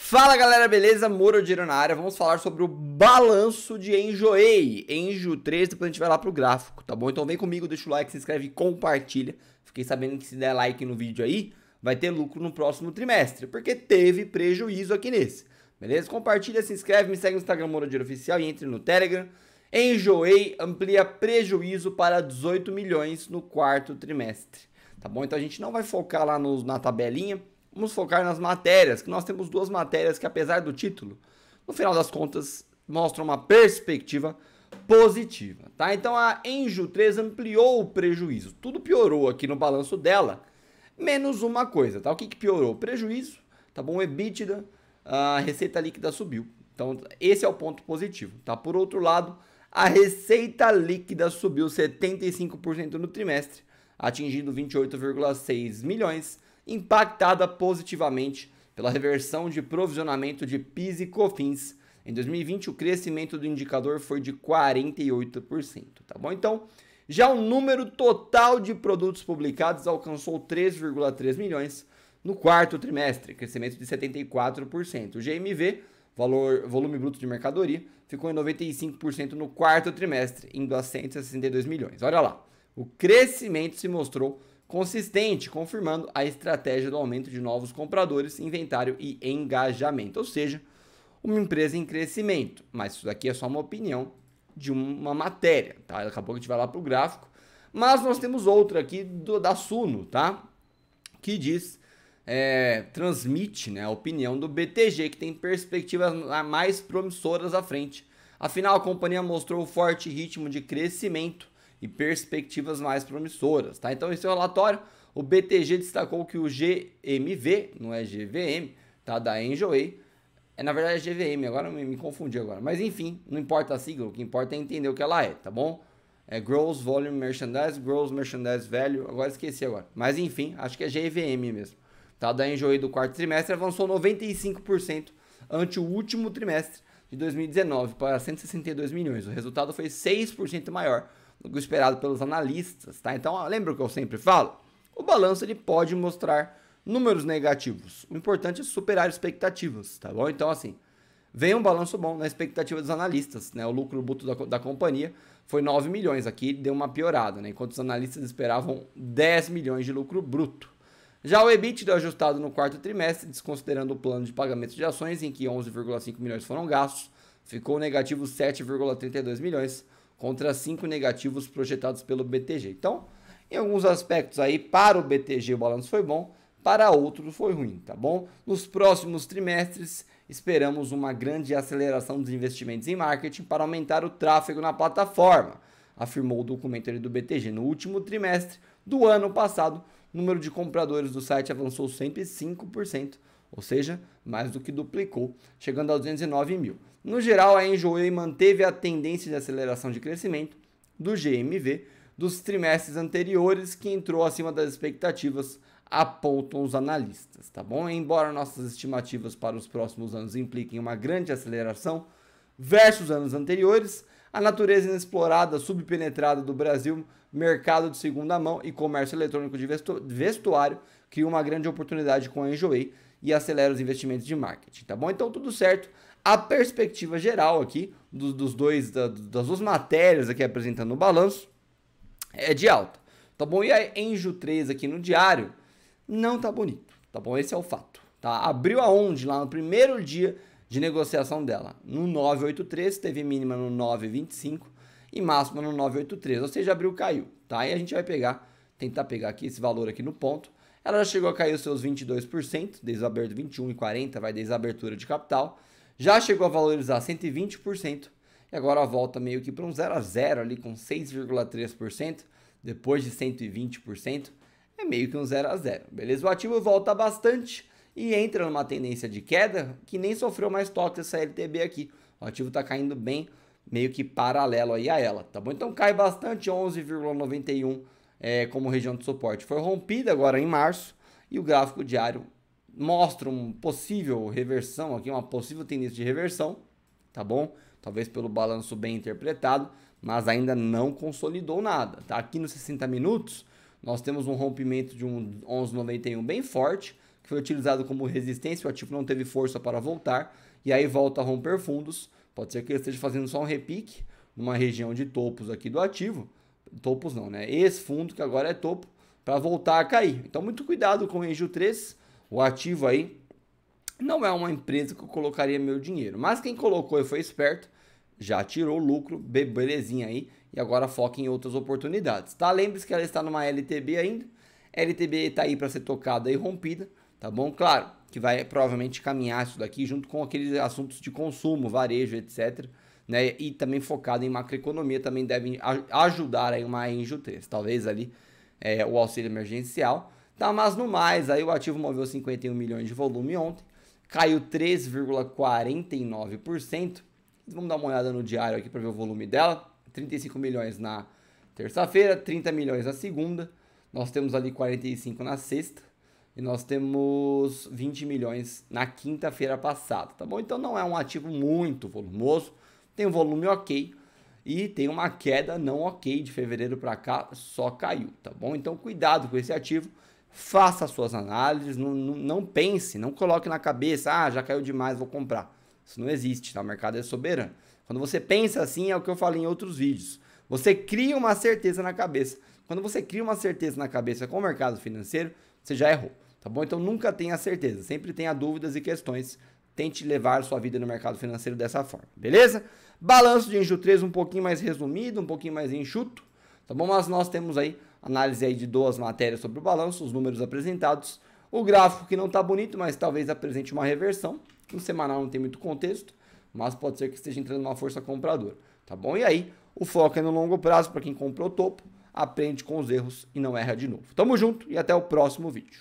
Fala galera, beleza? Moro Dinheiro na área. Vamos falar sobre o balanço de Enjoei, Enjo 3, depois a gente vai lá pro gráfico, tá bom? Então vem comigo, deixa o like, se inscreve e compartilha. Fiquei sabendo que se der like no vídeo aí, vai ter lucro no próximo trimestre, porque teve prejuízo aqui nesse, beleza? Compartilha, se inscreve, me segue no Instagram Moro Dinheiro Oficial e entre no Telegram. Enjoei amplia prejuízo para 18 milhões no quarto trimestre, tá bom? Então a gente não vai focar lá na tabelinha. Vamos focar nas matérias, que nós temos duas matérias que, apesar do título, no final das contas, mostram uma perspectiva positiva, tá? Então a Enjo 3 ampliou o prejuízo, tudo piorou aqui no balanço dela, menos uma coisa, tá? O que piorou? O prejuízo, tá bom? O EBITDA, a receita líquida subiu, então esse é o ponto positivo, tá? Por outro lado, a receita líquida subiu 75% no trimestre, atingindo 28,6 milhões, impactada positivamente pela reversão de provisionamento de PIS e COFINS. Em 2020, o crescimento do indicador foi de 48%, tá bom? Então, já o número total de produtos publicados alcançou 3,3 milhões no quarto trimestre, crescimento de 74%. O GMV, volume bruto de mercadoria, ficou em 95% no quarto trimestre, indo a 162 milhões. Olha lá, o crescimento se mostrou consistente, confirmando a estratégia do aumento de novos compradores, inventário e engajamento, ou seja, uma empresa em crescimento. Mas isso daqui é só uma opinião de uma matéria, tá? Daqui a pouco a gente vai lá para o gráfico, mas nós temos outra aqui da Suno, tá? Que diz, transmite, né, a opinião do BTG, que tem perspectivas mais promissoras à frente. Afinal, a companhia mostrou forte ritmo de crescimento e perspectivas mais promissoras, tá? Então, esse é o relatório. O BTG destacou que o GMV, não é GVM, tá? Da Enjoei, na verdade é GVM, agora me confundi agora. Mas enfim, não importa a sigla, o que importa é entender o que ela é, tá bom? É Gross Volume Merchandise, Gross Merchandise Value, agora esqueci agora. Mas enfim, acho que é GVM mesmo, tá? Da Enjoei do quarto trimestre avançou 95% ante o último trimestre de 2019 para 162 milhões. O resultado foi 6% maior do que o esperado pelos analistas, tá? Então, lembra o que eu sempre falo? O balanço ele pode mostrar números negativos. O importante é superar expectativas, tá bom? Então, assim, vem um balanço bom na expectativa dos analistas, né? O lucro bruto da companhia foi 9 milhões, aqui deu uma piorada, né? Enquanto os analistas esperavam 10 milhões de lucro bruto. Já o EBITDA ajustado no quarto trimestre, desconsiderando o plano de pagamento de ações, em que 11,5 milhões foram gastos, ficou negativo 7,32 milhões, contra 5 negativos projetados pelo BTG. Então, em alguns aspectos aí, para o BTG o balanço foi bom, para outros foi ruim, tá bom? Nos próximos trimestres, esperamos uma grande aceleração dos investimentos em marketing para aumentar o tráfego na plataforma, afirmou o documento ali do BTG. No último trimestre do ano passado, o número de compradores do site avançou 105%, ou seja, mais do que duplicou, chegando a 209 mil. No geral, a Enjoei manteve a tendência de aceleração de crescimento do GMV dos trimestres anteriores, que entrou acima das expectativas, apontam os analistas, tá bom? Embora nossas estimativas para os próximos anos impliquem uma grande aceleração versus anos anteriores, a natureza inexplorada, subpenetrada do Brasil, mercado de segunda mão e comércio eletrônico de vestuário cria uma grande oportunidade com a Enjoei e acelera os investimentos de marketing, tá bom? Então, tudo certo. A perspectiva geral aqui, das duas matérias aqui apresentando o balanço, é de alta, tá bom? E a Enjo 3 aqui no diário não tá bonito, tá bom? Esse é o fato, tá? Abriu aonde? Lá no primeiro dia de negociação dela, no 983, teve mínima no 925 e máxima no 983, ou seja, abriu, caiu, tá? E a gente vai tentar pegar aqui esse valor aqui no ponto. Ela já chegou a cair os seus 22%, desde a abertura 21,40, vai desde a abertura de capital. Já chegou a valorizar 120% e agora volta meio que para um 0 a 0 ali com 6,3%, depois de 120%, é meio que um 0 a 0, beleza? O ativo volta bastante e entra numa tendência de queda que nem sofreu mais toque essa LTB aqui. O ativo está caindo bem, meio que paralelo aí a ela, tá bom? Então cai bastante, 11,91 como região de suporte. Foi rompida agora em março e o gráfico diário mostra uma possível reversão aqui, uma possível tendência de reversão, tá bom? Talvez pelo balanço bem interpretado, mas ainda não consolidou nada, tá? Aqui nos 60 minutos, nós temos um rompimento de um 11,91 bem forte, que foi utilizado como resistência, o ativo não teve força para voltar, e aí volta a romper fundos. Pode ser que ele esteja fazendo só um repique numa região de topos aqui do ativo. Topos não, né? Esse fundo que agora é topo, para voltar a cair. Então, muito cuidado com o Enju 3. O ativo aí não é uma empresa que eu colocaria meu dinheiro. Mas quem colocou e foi esperto, já tirou o lucro, belezinha aí. E agora foca em outras oportunidades, tá? Lembre-se que ela está numa LTB ainda. LTB está aí para ser tocada e rompida, tá bom? Claro que vai provavelmente caminhar isso daqui junto com aqueles assuntos de consumo, varejo, etc., né? E também focado em macroeconomia, também devem ajudar aí uma Enju 3. Talvez ali o auxílio emergencial, tá? Mas no mais, aí o ativo moveu 51 milhões de volume ontem, caiu 3,49%. Vamos dar uma olhada no diário aqui para ver o volume dela. 35 milhões na terça-feira, 30 milhões na segunda, nós temos ali 45 na sexta e nós temos 20 milhões na quinta-feira passada, tá bom? Então não é um ativo muito volumoso, tem um volume ok e tem uma queda não ok de fevereiro para cá, só caiu, tá bom? Então cuidado com esse ativo, faça as suas análises, não pense, não coloque na cabeça, já caiu demais, vou comprar. Isso não existe, tá? O mercado é soberano. Quando você pensa assim, é o que eu falei em outros vídeos. Você cria uma certeza na cabeça. Quando você cria uma certeza na cabeça com o mercado financeiro, você já errou, tá bom? Então nunca tenha certeza, sempre tenha dúvidas e questões. Tente levar sua vida no mercado financeiro dessa forma, beleza? Balanço de Enju 3 um pouquinho mais resumido, um pouquinho mais enxuto, tá bom? Mas nós temos aí análise aí de 2 matérias sobre o balanço, os números apresentados. O gráfico que não tá bonito, mas talvez apresente uma reversão. No semanal não tem muito contexto, mas pode ser que esteja entrando uma força compradora, tá bom? E aí, o foco é no longo prazo, para quem comprou topo, aprende com os erros e não erra de novo. Tamo junto e até o próximo vídeo.